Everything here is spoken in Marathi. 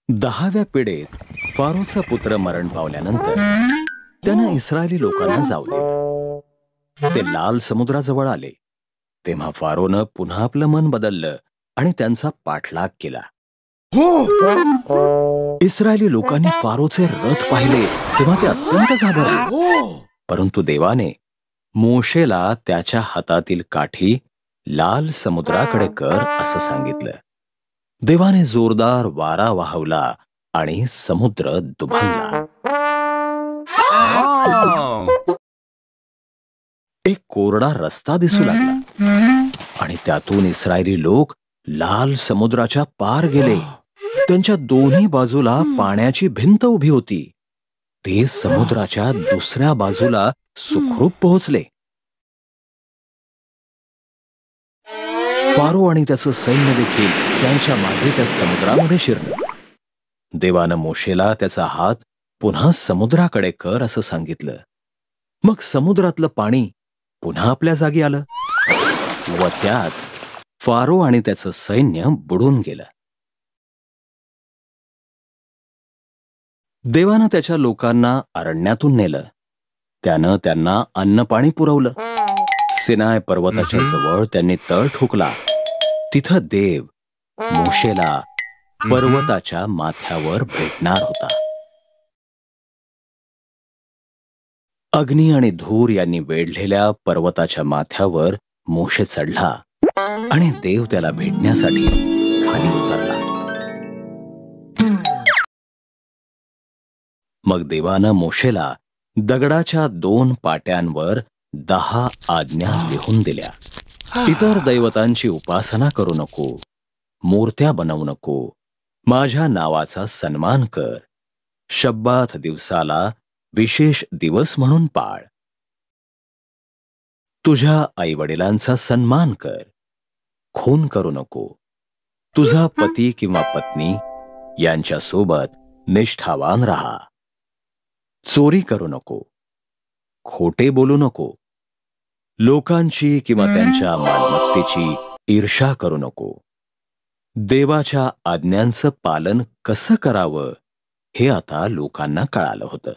10व्या पिढीत फारोचा पुत्र मरण पावल्यानंतर त्यानं इस्रायली लोकांना जाऊ दिले. ते लाल समुद्राजवळ आले तेव्हा फारोनं पुन्हा आपलं मन बदललं आणि त्यांचा पाठलाग केला. इस्रायली लोकांनी फारोचे रथ पाहिले तेव्हा ते अत्यंत घाबरले. परंतु देवाने मोशेला त्याच्या हातातील काठी लाल समुद्राकडे कर असं सांगितलं. देवाने जोरदार वारा वाहवला आणि समुद्र दुभंगला. एक कोरडा रस्ता दिसू लागला आणि त्यातून इस्रायली लोक लाल समुद्राच्या पार गेले. त्यांच्या दोन्ही बाजूला पाण्याची भिंत उभी होती. ते समुद्राच्या दुसऱ्या बाजूला सुखरूप पोहोचले. फारो आणि त्याचं सैन्य देखील त्यांच्या मागे त्या समुद्रामध्ये शिरलं. देवानं मोशेला त्याचा हात पुन्हा समुद्राकडे कर असं सांगितलं. मग समुद्रातलं पाणी पुन्हा आपल्या जागी आलं व त्यात फारो आणि त्याचं सैन्य बुडून गेलं. देवानं त्याच्या लोकांना अरण्यातून नेलं. त्यानं त्यांना अन्न पाणी पुरवलं. सिनाय पर्वताच्या जवळ त्यांनी तळ ठोकला. तिथं देव मोशेला पर्वताच्या माथ्यावर भेटणार होता. अग्नी आणि धूर यांनी वेढलेल्या पर्वताच्या माथ्यावर मोशे चढला आणि देव त्याला भेटण्यासाठी खाली उतरला. मग देवानं मोशेला दगडाच्या 2 पाट्यांवर 10 आज्ञा लिहून दिल्या. इतर दैवतांची उपासना करू नको, मूर्त्या बनवू नको, माझ्या नावाचा सन्मान कर, शब्बात दिवसाला विशेष दिवस म्हणून पाळ, तुझ्या आईवडिलांचा सन्मान कर, खून करू नको, तुझा पती किंवा पत्नी यांच्यासोबत निष्ठावान राहा, चोरी करू नको, खोटे बोलू नको, लोकांची किंवा त्यांच्या मालमत्तेची ईर्ष्या करू नको. देवाच्या आज्ञांचं पालन कसं करावं हे आता लोकांना कळालं होतं.